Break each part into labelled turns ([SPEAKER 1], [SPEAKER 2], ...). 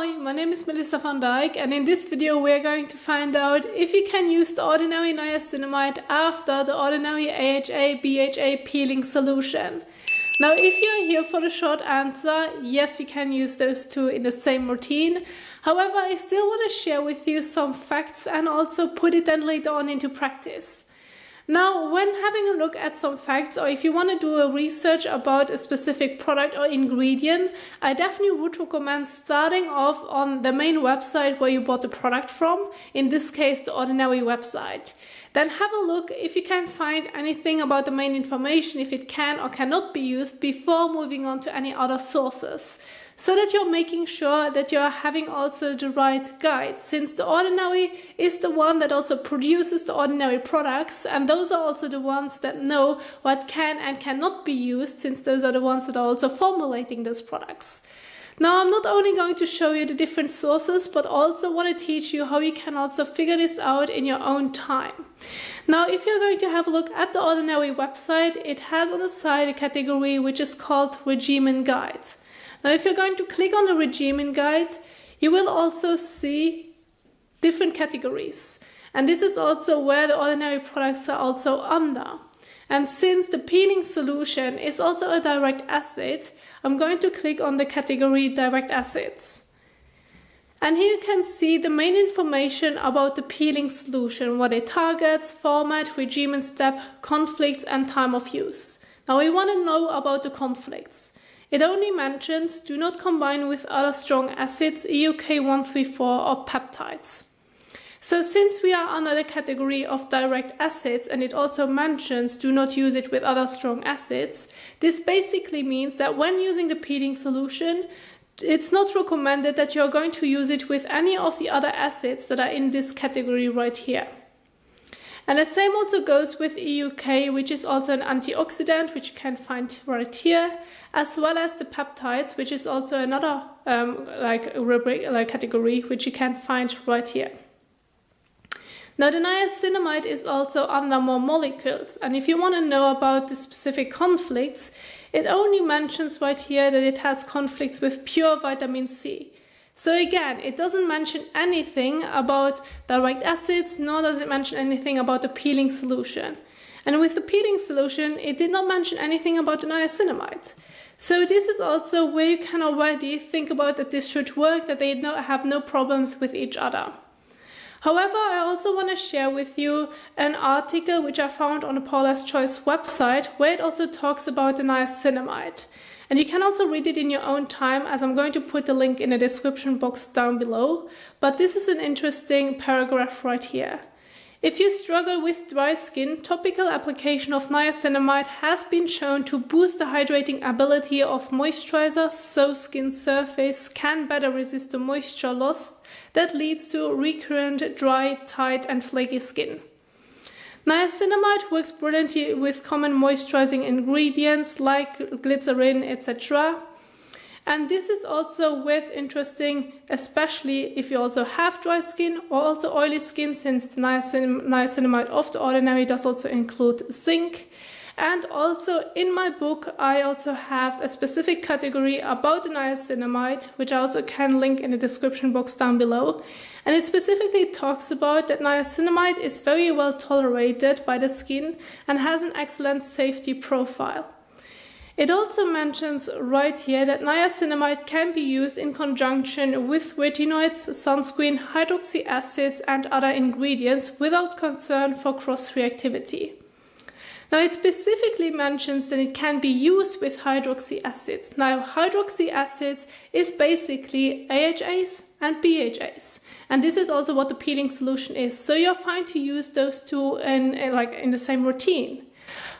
[SPEAKER 1] Hi, my name is Melissa van Dijk, and in this video we are going to find out if you can use the Ordinary Niacinamide after the Ordinary AHA BHA peeling solution. Now, if you're here for the short answer, yes, you can use those two in the same routine. However, I still want to share with you some facts and also put it then later on into practice. Now, when having a look at some facts, or if you want to do a research about a specific product or ingredient, I definitely would recommend starting off on the main website where you bought the product from, in this case the Ordinary website. Then have a look if you can find anything about the main information, if it can or cannot be used, before moving on to any other sources, so that you're making sure that you're having also the right guide, since the Ordinary is the one that also produces the Ordinary products, and those are also the ones that know what can and cannot be used, since those are the ones that are also formulating those products. Now, I'm not only going to show you the different sources, but also want to teach you how you can also figure this out in your own time. Now, if you're going to have a look at the Ordinary website, it has on the side a category which is called Regimen Guide. Now, if you're going to click on the Regimen Guide, you will also see different categories. And this is also where the Ordinary products are also under. And since the peeling solution is also a direct acid, I'm going to click on the category Direct Acids. And here you can see the main information about the peeling solution, what it targets, format, regimen step, conflicts, and time of use. Now, we want to know about the conflicts. It only mentions do not combine with other strong acids, EUK 134 or peptides. So since we are under the category of direct acids, and it also mentions do not use it with other strong acids, this basically means that when using the peeling solution, it's not recommended that you're going to use it with any of the other acids that are in this category right here. And the same also goes with EUK, which is also an antioxidant, which you can find right here, as well as the peptides, which is also another category, which you can find right here. Now, the niacinamide is also under more molecules, and if you want to know about the specific conflicts, it only mentions right here that it has conflicts with pure vitamin C. So again, it doesn't mention anything about direct acids, nor does it mention anything about the peeling solution. And with the peeling solution, it did not mention anything about the niacinamide. So this is also where you can already think about that this should work, that they have no problems with each other. However, I also want to share with you an article which I found on the Paula's Choice website, where it also talks about the niacinamide. And you can also read it in your own time, as I'm going to put the link in the description box down below. But this is an interesting paragraph right here. If you struggle with dry skin, topical application of niacinamide has been shown to boost the hydrating ability of moisturizer, so skin surface can better resist the moisture loss that leads to recurrent dry, tight and flaky skin. Niacinamide works brilliantly with common moisturizing ingredients like glycerin, etc. And this is also where it's interesting, especially if you also have dry skin or also oily skin, since the niacinamide of the Ordinary does also include zinc. And also in my book, I also have a specific category about the niacinamide, which I also can link in the description box down below. And it specifically talks about that niacinamide is very well tolerated by the skin and has an excellent safety profile. It also mentions right here that niacinamide can be used in conjunction with retinoids, sunscreen, hydroxy acids and other ingredients without concern for cross-reactivity. Now, it specifically mentions that it can be used with hydroxy acids. Now, hydroxy acids is basically AHAs and BHAs. And this is also what the peeling solution is. So you're fine to use those two in the same routine.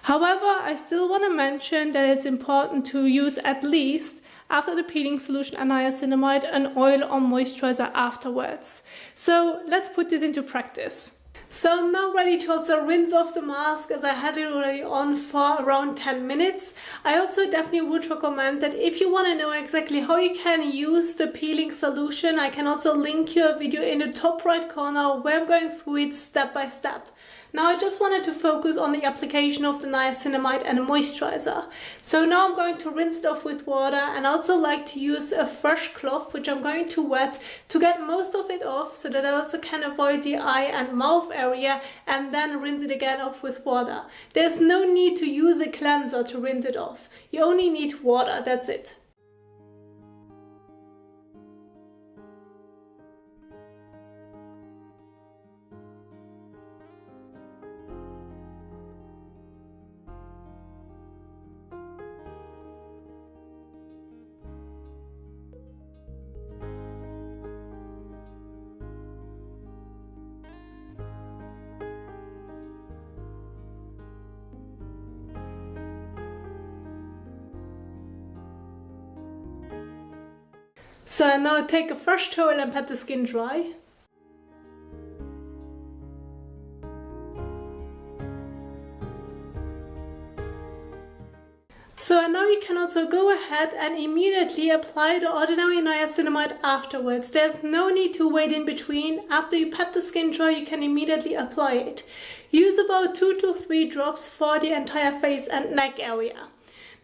[SPEAKER 1] However, I still want to mention that it's important to use at least, after the peeling solution and niacinamide, an oil or moisturizer afterwards. So let's put this into practice. So I'm now ready to also rinse off the mask, as I had it already on for around 10 minutes. I also definitely would recommend that if you want to know exactly how you can use the peeling solution, I can also link you a video in the top right corner where I'm going through it step by step. Now I just wanted to focus on the application of the niacinamide and a moisturizer. So now I'm going to rinse it off with water, and I also like to use a fresh cloth which I'm going to wet to get most of it off so that I also can avoid the eye and mouth area, and then rinse it again off with water. There's no need to use a cleanser to rinse it off. You only need water, that's it. So now take a fresh towel and pat the skin dry. So now you can also go ahead and immediately apply the Ordinary Niacinamide afterwards. There's no need to wait in between. After you pat the skin dry, you can immediately apply it. Use about 2 to 3 drops for the entire face and neck area.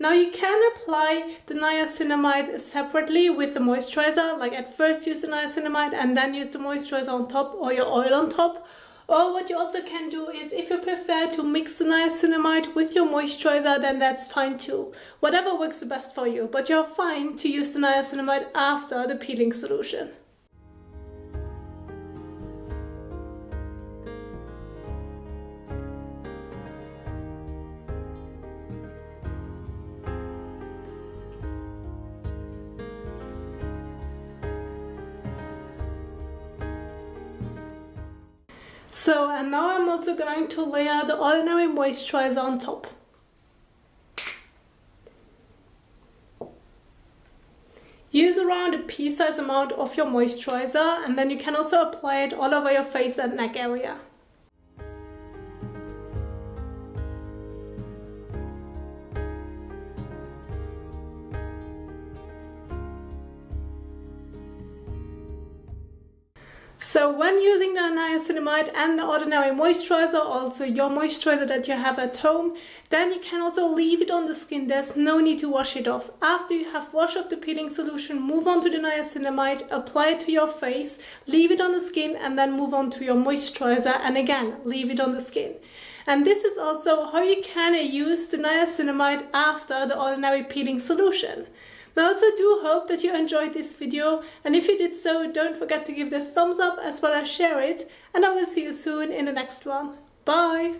[SPEAKER 1] Now you can apply the niacinamide separately with the moisturizer, like at first use the niacinamide and then use the moisturizer on top, or your oil on top. Or what you also can do is, if you prefer to mix the niacinamide with your moisturizer, then that's fine too. Whatever works the best for you, but you're fine to use the niacinamide after the peeling solution. So, and now I'm also going to layer the Ordinary moisturizer on top. Use around a pea-sized amount of your moisturizer, and then you can also apply it all over your face and neck area. So when using the niacinamide and the Ordinary moisturizer, also your moisturizer that you have at home, then you can also leave it on the skin. There's no need to wash it off. After you have washed off the peeling solution, move on to the niacinamide, apply it to your face, leave it on the skin, and then move on to your moisturizer, and again, leave it on the skin. And this is also how you can use the niacinamide after the Ordinary peeling solution. Now, I also do hope that you enjoyed this video, and if you did so, don't forget to give it a thumbs up as well as share it, and I will see you soon in the next one. Bye!